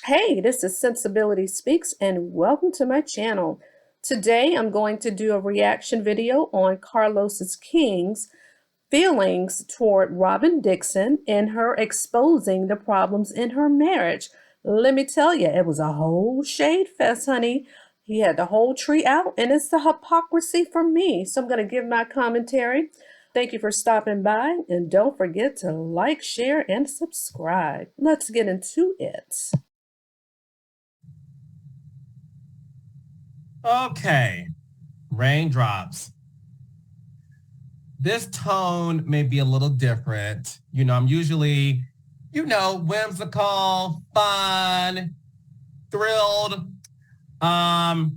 Hey, this is Sensibility Speaks, and welcome to my channel. Today I'm going to do a reaction video on Carlos's King's feelings toward Robin Dixon and her exposing the problems in her marriage. Let me tell you, it was a whole shade fest, honey. He had the whole tree out, and it's the hypocrisy for me. So I'm going to give my commentary. Thank you for stopping by, and don't forget to like, share, and subscribe. Let's get into it. Okay, raindrops. This tone may be a little different. I'm usually, whimsical, fun, thrilled. Once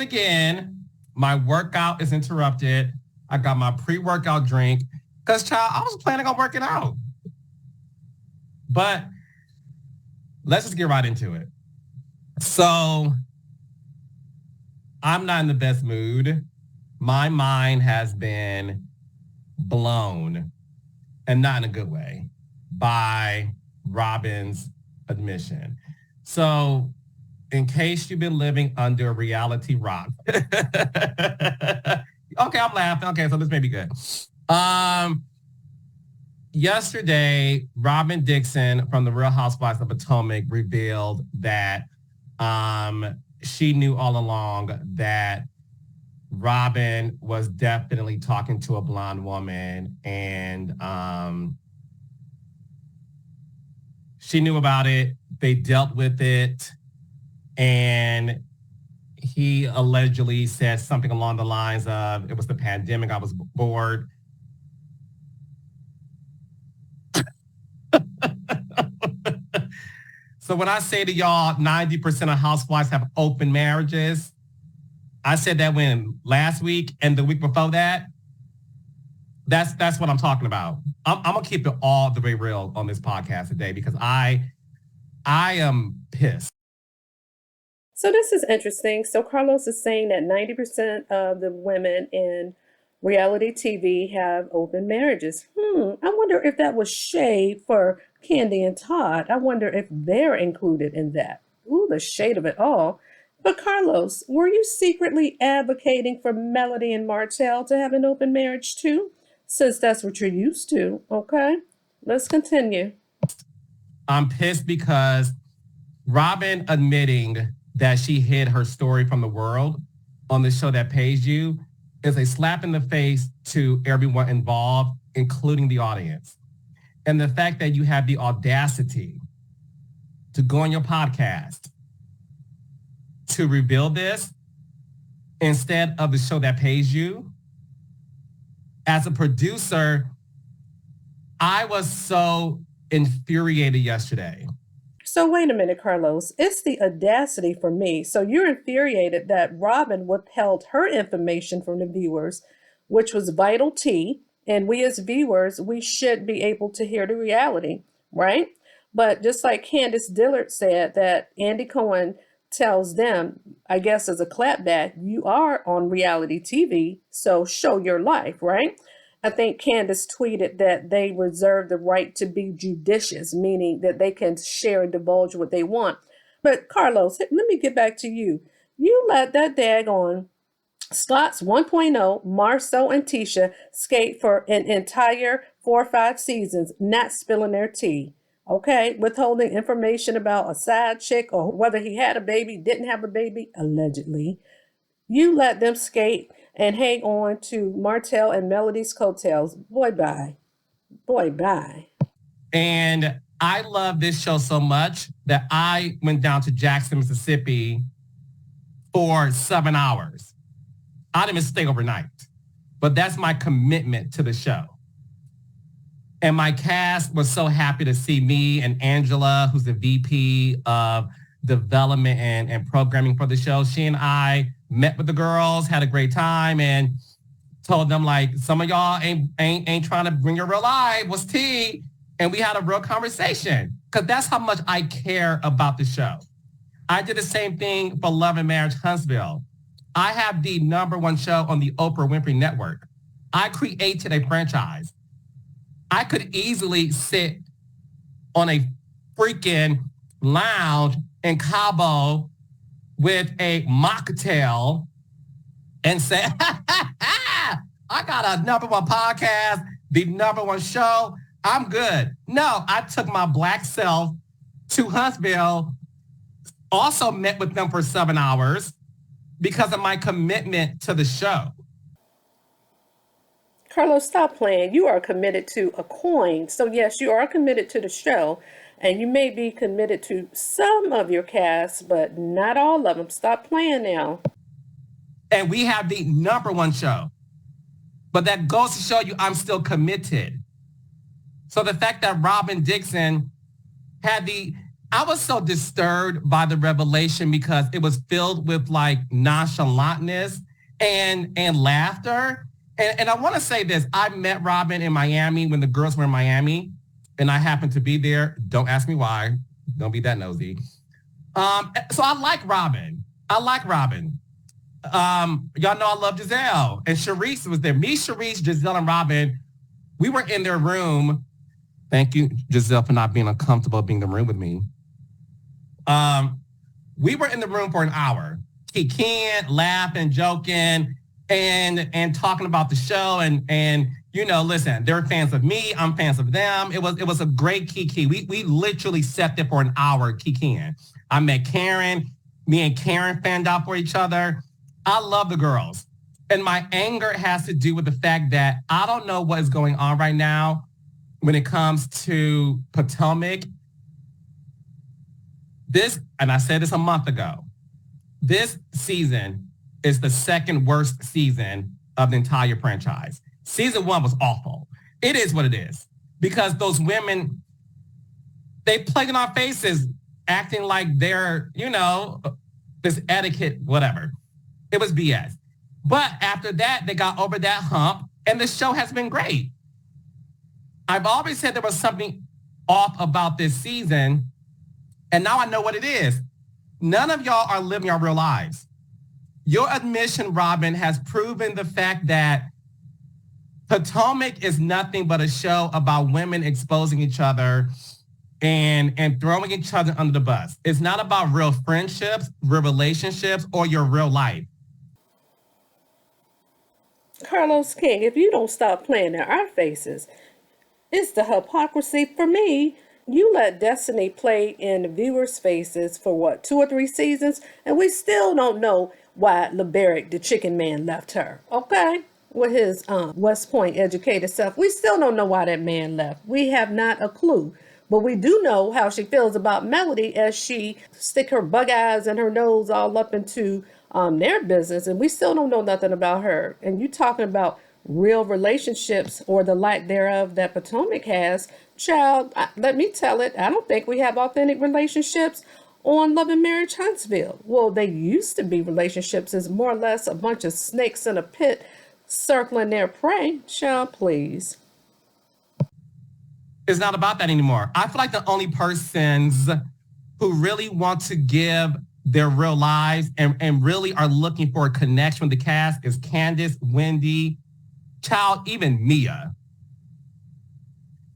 again, my workout is interrupted. I got my pre-workout drink because, child, I was planning on working out. But let's just get right into it. So I'm not in the best mood. My mind has been blown, and not in a good way, by Robin's admission. So in case you've been living under a reality rock. Okay, I'm laughing. Okay, so this may be good. Yesterday, Robin Dixon from the Real Housewives of Potomac revealed that she knew all along that Robin was definitely talking to a blonde woman, and she knew about it. They dealt with it, and he allegedly said something along the lines of, it was the pandemic, I was bored. So when I say to y'all, 90% of housewives have open marriages, I said that last week and the week before that. That's what I'm talking about. I'm gonna keep it all the way real on this podcast today because I am pissed. So this is interesting. So Carlos is saying that 90% of the women in reality TV have open marriages. I wonder if that was shade for Candy and Todd. I wonder if they're included in that. Ooh, the shade of it all. But Carlos, were you secretly advocating for Melody and Martell to have an open marriage too? Since that's what you're used to, okay? Let's continue. I'm pissed because Robin admitting that she hid her story from the world on the show that pays you is a slap in the face to everyone involved, including the audience. And the fact that you have the audacity to go on your podcast to reveal this instead of the show that pays you. As a producer, I was so infuriated yesterday. So wait a minute, Carlos. It's the audacity for me. So you're infuriated that Robin withheld her information from the viewers, which was vital tea. And we as viewers, we should be able to hear the reality, right? But just like Candace Dillard said that Andy Cohen tells them, I guess as a clapback, you are on reality TV, so show your life, right? I think Candace tweeted that they reserve the right to be judicious, meaning that they can share and divulge what they want. But Carlos, let me get back to you. You let that daggone Slots 1.0, Marceau and Tisha skate for an entire 4 or 5 seasons, not spilling their tea. Okay, withholding information about a side chick or whether he had a baby, didn't have a baby, allegedly. You let them skate and hang on to Martell and Melody's coattails. Boy, bye. Boy, bye. And I love this show so much that I went down to Jackson, Mississippi for 7 hours. I didn't even stay overnight, but that's my commitment to the show. And my cast was so happy to see me and Angela, who's the VP of development and programming for the show. She and I met with the girls, had a great time, and told them, like, some of y'all ain't trying to bring your real life. What's tea? And we had a real conversation because that's how much I care about the show. I did the same thing for Love and Marriage Huntsville. I have the #1 show on the Oprah Winfrey Network. I created a franchise. I could easily sit on a freaking lounge in Cabo with a mocktail and say, I got a number one podcast, the number one show. I'm good. No, I took my Black self to Huntsville, also met with them for 7 hours because of my commitment to the show. Carlos, stop playing. You are committed to a coin. So, yes, you are committed to the show, and you may be committed to some of your cast, but not all of them. Stop playing now. And we have the number one show. But that goes to show you I'm still committed. So the fact that Robin Dixon had I was so disturbed by the revelation because it was filled with like nonchalantness and laughter. And I want to say this. I met Robin in Miami when the girls were in Miami, and I happened to be there. Don't ask me why. Don't be that nosy. So I like Robin. Y'all know I love Giselle. And Sharice was there. Me, Sharice, Giselle, and Robin, we were in their room. Thank you, Giselle, for not being uncomfortable being in the room with me. We were in the room for an hour, kikiing, laughing, joking, and talking about the show. And you know, listen, they're fans of me. I'm fans of them. It was a great kiki. We literally sat there for an hour kikiing. I met Karen. Me and Karen fanned out for each other. I love the girls. And my anger has to do with the fact that I don't know what is going on right now when it comes to Potomac. And I said this a month ago, this season is the second worst season of the entire franchise. Season 1 was awful. It is what it is. Because those women, they played in our faces, acting like they're, this etiquette, whatever. It was BS. But after that, they got over that hump, and the show has been great. I've always said there was something off about this season, and now I know what it is. None of y'all are living your real lives. Your admission, Robin, has proven the fact that Potomac is nothing but a show about women exposing each other and throwing each other under the bus. It's not about real friendships, real relationships, or your real life. Carlos King, if you don't stop playing in our faces, it's the hypocrisy for me. You let Destiny play in the viewers' faces for what, 2 or 3 seasons, and we still don't know why LeBaric, the chicken man, left her. Okay? With his West Point educated self. We still don't know why that man left. We have not a clue. But we do know how she feels about Melody as she stick her bug eyes and her nose all up into their business, and we still don't know nothing about her. And you talking about real relationships or the lack thereof that Potomac has, child, let me tell it, I don't think we have authentic relationships on Love and Marriage Huntsville. Well, they used to be relationships as more or less a bunch of snakes in a pit circling their prey. Child, please. It's not about that anymore. I feel like the only persons who really want to give their real lives and really are looking for a connection with the cast is Candace, Wendy, child, even Mia.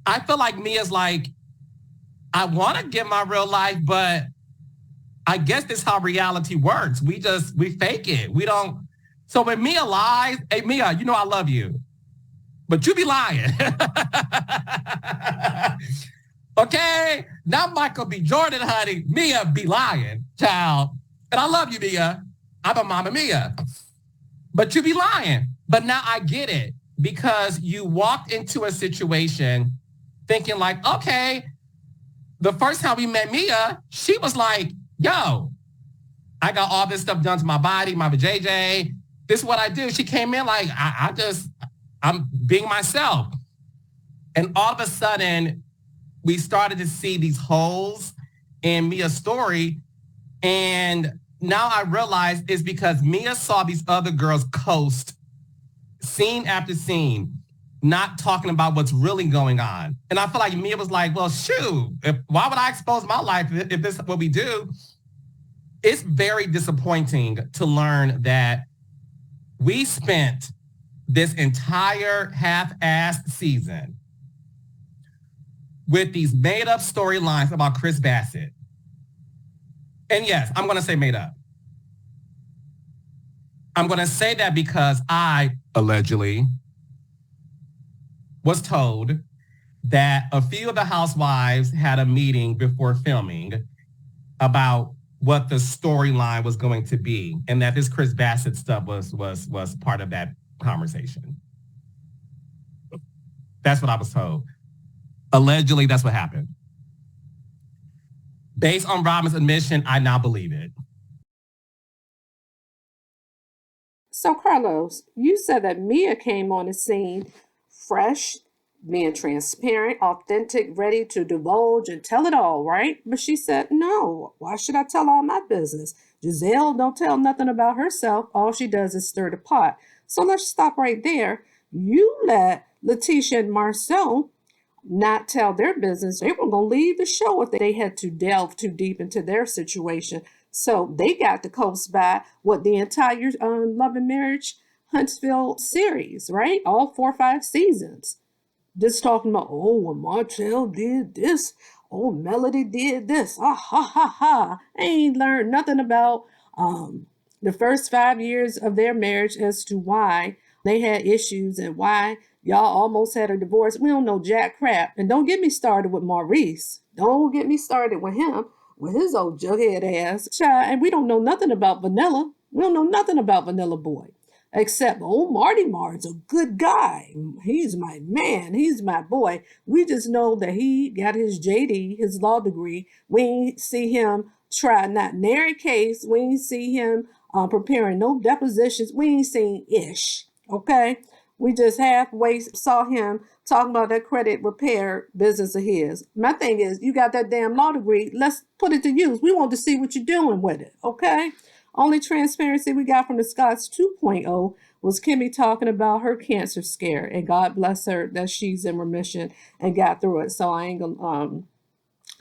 I feel like Mia's like, I want to give my real life, but I guess this is how reality works. We fake it. We don't. So when Mia lies, hey, Mia, you know I love you, but you be lying. Okay? Not Michael B. Jordan, honey. Mia be lying, child. And I love you, Mia. I'm a mama Mia. But you be lying. But now I get it because you walked into a situation thinking like, okay, the first time we met Mia, she was like, yo, I got all this stuff done to my body, my JJ. This is what I do. She came in like, I'm being myself. And all of a sudden, we started to see these holes in Mia's story. And now I realize it's because Mia saw these other girls coast scene after scene, not talking about what's really going on. And I feel like Mia was like, well, shoot, why would I expose my life if this is what we do? It's very disappointing to learn that we spent this entire half-assed season with these made-up storylines about Chris Bassett. And yes, I'm going to say made up. I'm going to say that because I allegedly was told that a few of the housewives had a meeting before filming about what the storyline was going to be, and that this Chris Bassett stuff was part of that conversation. That's what I was told. Allegedly, that's what happened. Based on Robin's admission, I now believe it. So, Carlos, you said that Mia came on the scene fresh, being transparent, authentic, ready to divulge and tell it all, right? But she said, no, why should I tell all my business? Giselle don't tell nothing about herself. All she does is stir the pot. So let's stop right there. You let Letitia and Marcel not tell their business. They were going to leave the show if they had to delve too deep into their situation. So they got to coast by what the entire Love and Marriage Huntsville series, right? All 4 or 5 seasons. Just talking about, oh, well, Martell did this. Oh, Melody did this. Ah, ha, ha, ha. I ain't learned nothing about the first 5 years of their marriage as to why they had issues and why y'all almost had a divorce. We don't know jack crap. And don't get me started with Maurice. Don't get me started with him, with his old jughead ass. And we don't know nothing about Vanilla. We don't know nothing about Vanilla Boy. Except, oh, Marty Mar's a good guy. He's my man. He's my boy. We just know that he got his JD, his law degree. We ain't see him try not nary case. We ain't see him preparing no depositions. We ain't seen ish. Okay? We just halfway saw him talking about that credit repair business of his. My thing is, you got that damn law degree. Let's put it to use. We want to see what you're doing with it. Okay? Only transparency we got from the Scots 2.0 was Kimmy talking about her cancer scare, and God bless her that she's in remission and got through it. So I ain't gonna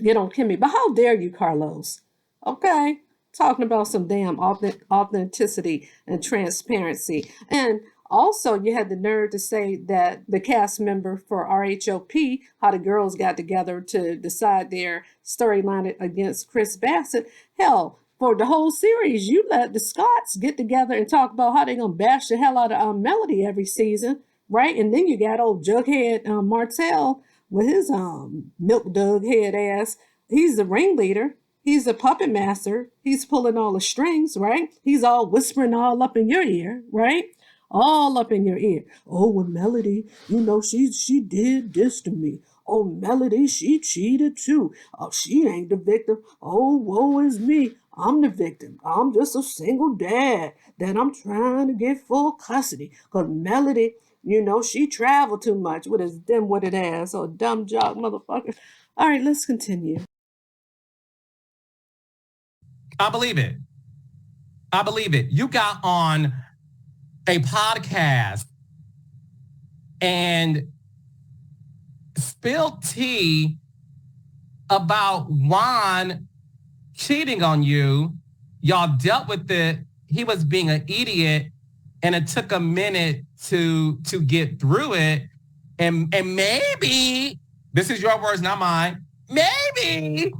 get on Kimmy. But how dare you, Carlos? Okay, talking about some damn authenticity and transparency. And also, you had the nerve to say that the cast member for RHOP, how the girls got together to decide their storyline against Chris Bassett. Hell, for the whole series, you let the Scots get together and talk about how they're going to bash the hell out of Melody every season, right? And then you got old Jughead Martell with his milk dug head ass. He's the ringleader. He's the puppet master. He's pulling all the strings, right? He's all whispering all up in your ear, right? All up in your ear. Oh, well, Melody, you know, she did this to me. Oh, Melody, she cheated too. Oh, she ain't the victim. Oh, woe is me. I'm the victim. I'm just a single dad that I'm trying to get full custody. Because Melody, you know, she traveled too much with his dim-witted ass or dumb jock motherfucker. All right, let's continue. I believe it. I believe it. You got on a podcast and spilled tea about Juan cheating on you. Y'all dealt with it. He was being an idiot, and it took a minute to get through it. And maybe, this is your words, not mine, maybe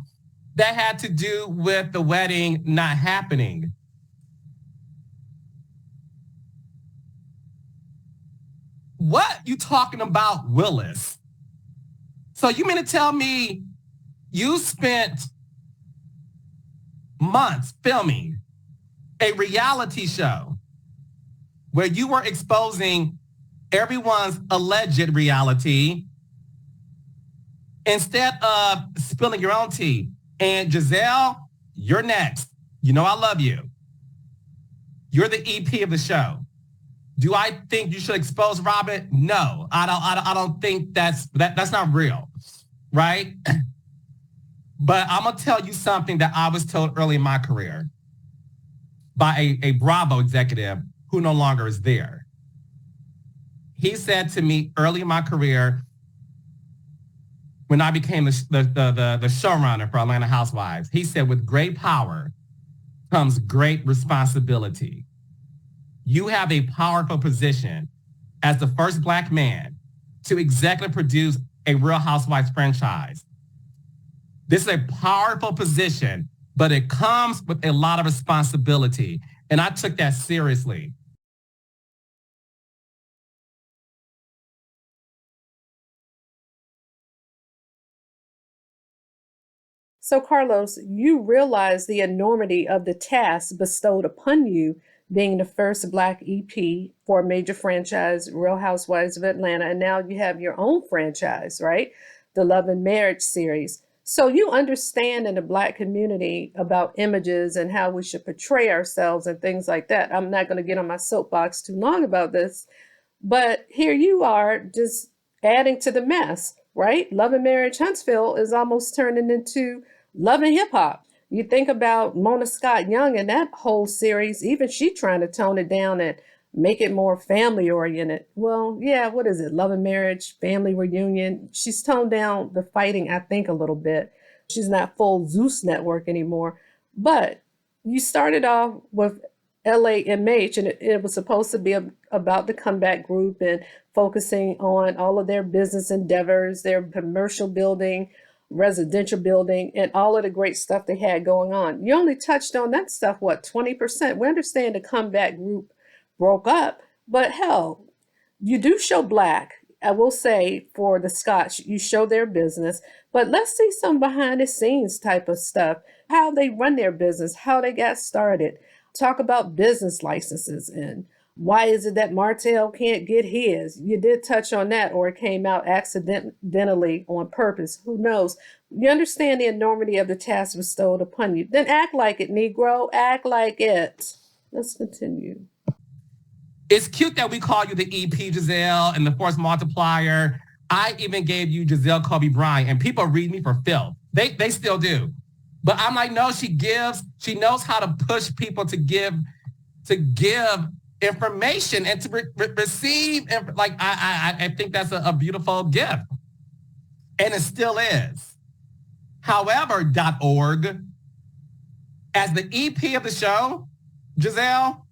that had to do with the wedding not happening. What you talking about, Willis? So you mean to tell me you spent months filming a reality show where you were exposing everyone's alleged reality instead of spilling your own tea? And Giselle, you're next. You know I love you. You're the EP of the show. Do I think you should expose Robin? No, I don't think that's not real, right? But I'm gonna tell you something that I was told early in my career by a Bravo executive who no longer is there. He said to me early in my career, when I became the showrunner for Atlanta Housewives, he said, with great power comes great responsibility. You have a powerful position as the first Black man to executive produce a Real Housewives franchise. This is a powerful position but it comes with a lot of responsibility. And I took that seriously. So, Carlos, you realize the enormity of the task bestowed upon you being the first Black EP for a major franchise, Real Housewives of Atlanta, and now you have your own franchise, right? The Love and Marriage series. So, you understand in the Black community about images and how we should portray ourselves and things like that. I'm not going to get on my soapbox too long about this, but here you are just adding to the mess, right? Love and Marriage Huntsville is almost turning into Love and Hip Hop. You think about Mona Scott Young and that whole series, even she trying to tone it down and make it more family oriented. Well, yeah, what is it? Love and Marriage, Family Reunion. She's toned down the fighting, I think, a little bit. She's not full Zeus network anymore. But you started off with LAMH, and it was supposed to be about the comeback group and focusing on all of their business endeavors, their commercial building, residential building, and all of the great stuff they had going on. You only touched on that stuff, what, 20%? We understand the comeback group broke up, but hell, you do show Black. I will say for the Scotch, you show their business, but let's see some behind the scenes type of stuff, how they run their business, how they got started. Talk about business licenses and why is it that Martell can't get his? You did touch on that, or it came out accidentally on purpose. Who knows? You understand the enormity of the task bestowed upon you. Then act like it, Negro. Act like it. Let's continue. It's cute that we call you the EP Giselle and the force multiplier. I even gave you Giselle Kobe Bryant, and people read me for filth. They still do. But I'm like, no, she knows how to push people to give information and to receive. Like, I think that's a beautiful gift. And it still is. However, .org, as the EP of the show, Giselle,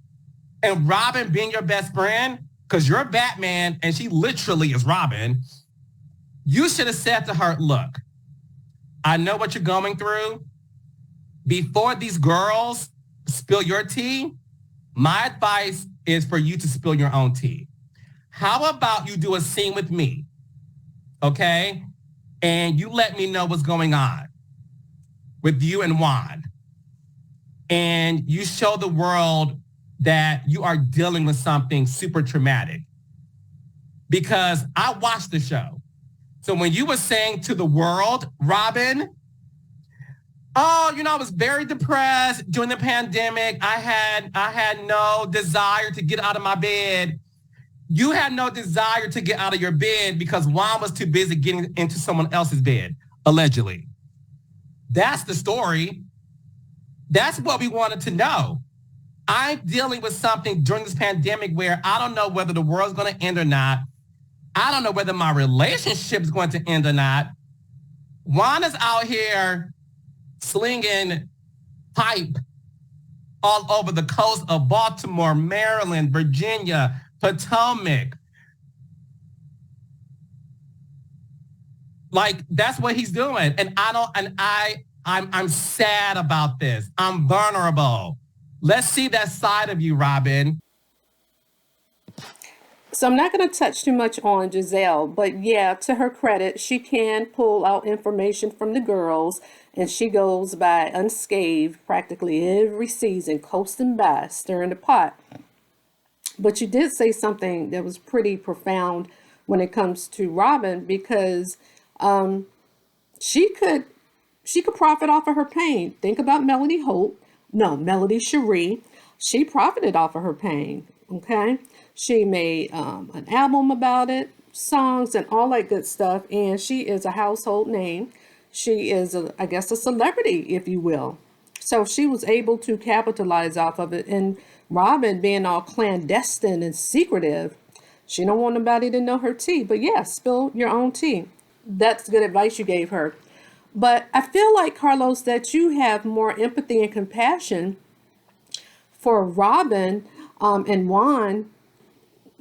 and Robin being your best friend, because you're Batman and she literally is Robin, you should have said to her, look, I know what you're going through. Before these girls spill your tea, my advice is for you to spill your own tea. How about you do a scene with me, okay? And you let me know what's going on with you and Juan. And you show the world that you are dealing with something super traumatic. Because I watched the show. So when you were saying to the world, Robin, oh, I was very depressed during the pandemic. I had no desire to get out of my bed. You had no desire to get out of your bed because Juan was too busy getting into someone else's bed, allegedly. That's the story. That's what we wanted to know. I'm dealing with something during this pandemic where I don't know whether the world's going to end or not. I don't know whether my relationship is going to end or not. Juan is out here slinging pipe all over the coast of Baltimore, Maryland, Virginia, Potomac. Like, that's what he's doing. And I'm sad about this. I'm vulnerable. Let's see that side of you, Robin. So I'm not going to touch too much on Giselle, but yeah, to her credit, she can pull out information from the girls, and she goes by unscathed practically every season, coasting by, stirring the pot. But you did say something that was pretty profound when it comes to Robin, because she could profit off of her pain. Think about Melody Cherie. She profited off of her pain. Okay. She made an album about it, songs and all that good stuff. And she is a household name. She is, I guess, a celebrity, if you will. So she was able to capitalize off of it. And Robin, being all clandestine and secretive, she don't want nobody to know her tea. But yeah, spill your own tea. That's good advice you gave her. But I feel like, Carlos, that you have more empathy and compassion for Robin and Juan,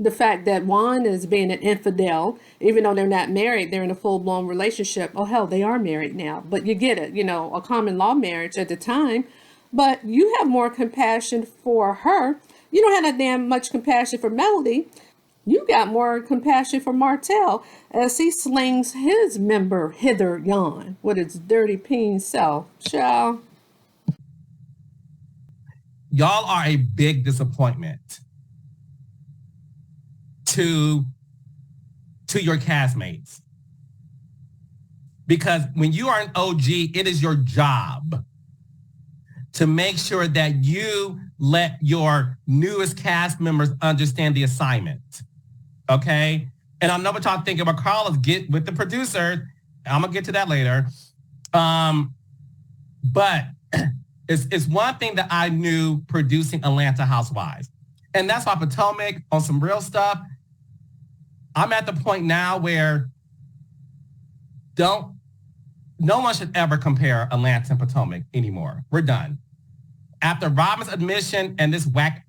the fact that Juan is being an infidel, even though they're not married, they're in a full blown relationship. Oh, hell, they are married now. But you get it, a common law marriage at the time. But you have more compassion for her. You don't have that damn much compassion for Melody. You got more compassion for Martell as he slings his member hither yon with its dirty peen self. Child. Y'all are a big disappointment to your castmates. Because when you are an OG, it is your job to make sure that you let your newest cast members understand the assignment. Okay? And I know what y'all thinking about Carlos, get with the producer. I'm gonna get to that later. But it's one thing that I knew producing Atlanta Housewives. And that's why Potomac, on some real stuff, I'm at the point now where no one should ever compare Atlanta and Potomac anymore. We're done. After Robin's admission and this whack,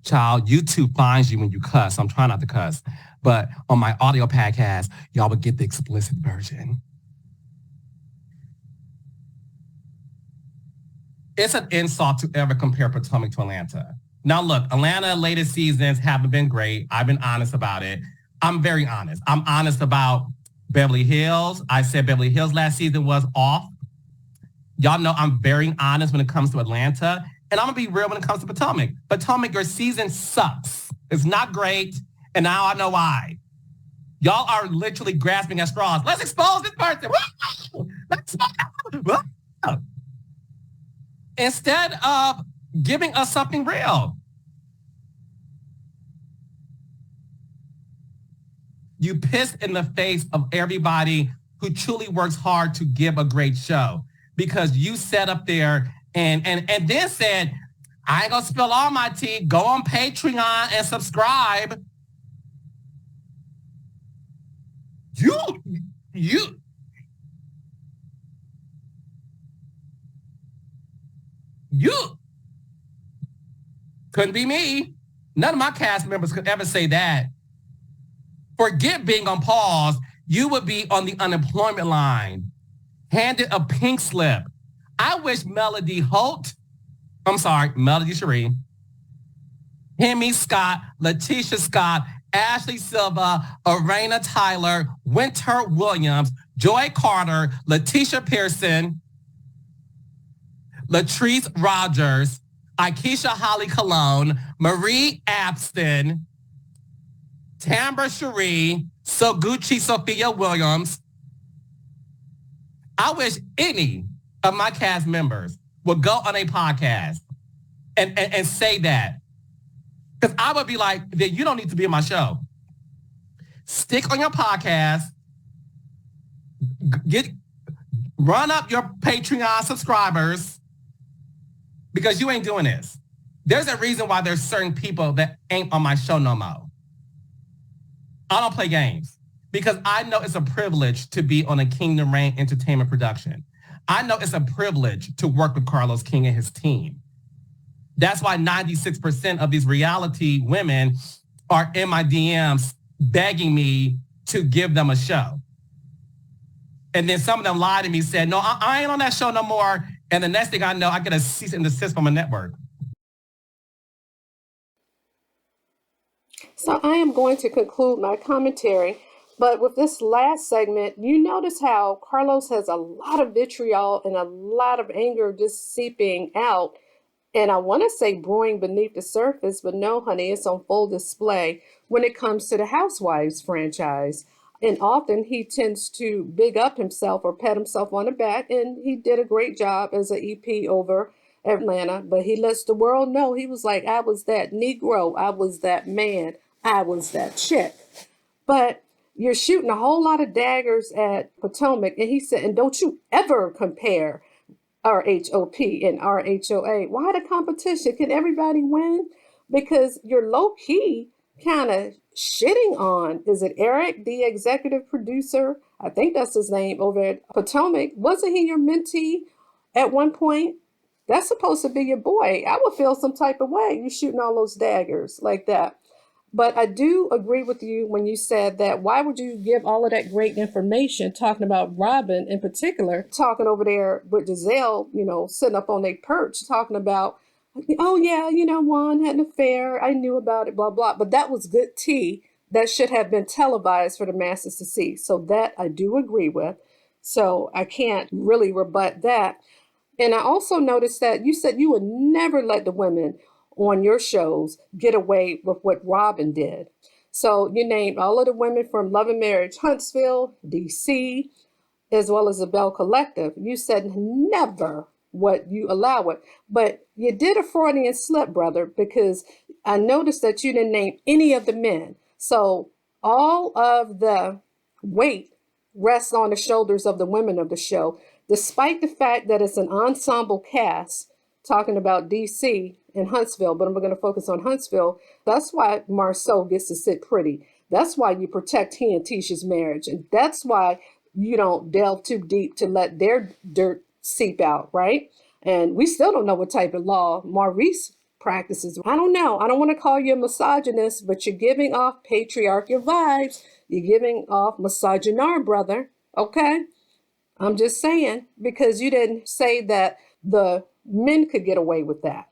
child, YouTube finds you when you cuss. I'm trying not to cuss. But on my audio podcast, y'all would get the explicit version. It's an insult to ever compare Potomac to Atlanta. Now, look, Atlanta latest seasons haven't been great. I've been honest about it. I'm very honest. I'm honest about Beverly Hills. I said Beverly Hills last season was off. Y'all know I'm very honest when it comes to Atlanta. And I'm going to be real when it comes to Potomac. Potomac, your season sucks. It's not great. And now I know why. Y'all are literally grasping at straws. Let's expose this person. Let's instead of giving us something real. You pissed in the face of everybody who truly works hard to give a great show, because you sat up there and then said, I ain't gonna spill all my tea. Go on Patreon and subscribe. You couldn't be me. None of my cast members could ever say that. Forget being on pause. You would be on the unemployment line, handed a pink slip. I wish Melody Cherie, Hemi Scott, Letitia Scott, Ashley Silva, Arena Tyler, Winter Williams, Joy Carter, Letitia Pearson, Latrice Rogers, Akeisha Holly Cologne, Marie Abston, Tambra Cherie, Soguchi Sophia Williams. I wish any of my cast members would go on a podcast and say that. Because I would be like, then you don't need to be in my show. Stick on your podcast, run up your Patreon subscribers, because you ain't doing this. There's a reason why there's certain people that ain't on my show no more. I don't play games because I know it's a privilege to be on a Kingdom Reign Entertainment production. I know it's a privilege to work with Carlos King and his team. That's why 96% of these reality women are in my DMs begging me to give them a show. And then some of them lied to me, said, no, I ain't on that show no more. And the next thing I know, I get a cease and desist from a network. So I am going to conclude my commentary, but with this last segment, you notice how Carlos has a lot of vitriol and a lot of anger just seeping out. And I want to say brewing beneath the surface, but no, honey, it's on full display when it comes to the Housewives franchise. And often he tends to big up himself or pat himself on the back, and he did a great job as an EP over Atlanta, but he lets the world know, he was like, I was that Negro, I was that man, I was that chick. But you're shooting a whole lot of daggers at Potomac, and he said, and don't you ever compare RHOP and RHOA. Why the competition? Can everybody win? Because you're low key kind of shitting on, is it Eric, the executive producer? I think that's his name over at Potomac. Wasn't he your mentee at one point? That's supposed to be your boy. I would feel some type of way. You shooting all those daggers like that. But I do agree with you when you said that why would you give all of that great information talking about Robin in particular, talking over there with Giselle, sitting up on their perch, talking about, oh yeah, Juan had an affair. I knew about it, blah, blah. But that was good tea that should have been televised for the masses to see. So that I do agree with. So I can't really rebut that. And I also noticed that you said you would never let the women on your shows get away with what Robin did. So you named all of the women from Love and Marriage, Huntsville, DC, as well as the Bell Collective. You said never what you allow it. But you did a Freudian slip, brother, because I noticed that you didn't name any of the men. So all of the weight rests on the shoulders of the women of the show, despite the fact that it's an ensemble cast talking about DC and Huntsville, but I'm going to focus on Huntsville. That's why Marceau gets to sit pretty. That's why you protect he and Tisha's marriage. And that's why you don't delve too deep to let their dirt seep out, right? And we still don't know what type of law Maurice practices. I don't know. I don't want to call you a misogynist, but you're giving off patriarchal vibes. You're giving off misogynar, brother. Okay? I'm just saying, because you didn't say that the men could get away with that,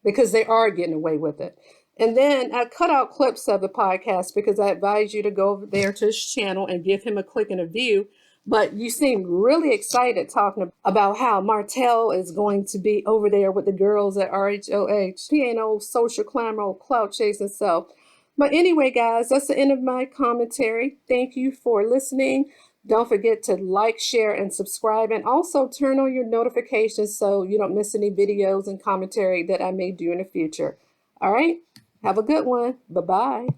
because they are getting away with it. And then I cut out clips of the podcast because I advise you to go over there to his channel and give him a click and a view. But you seem really excited talking about how Martell is going to be over there with the girls at RHOH. He ain't old social climber, old clout chasing self. But anyway, guys, that's the end of my commentary. Thank you for listening. Don't forget to like, share, and subscribe, and also turn on your notifications so you don't miss any videos and commentary that I may do in the future. All right, have a good one. Bye-bye.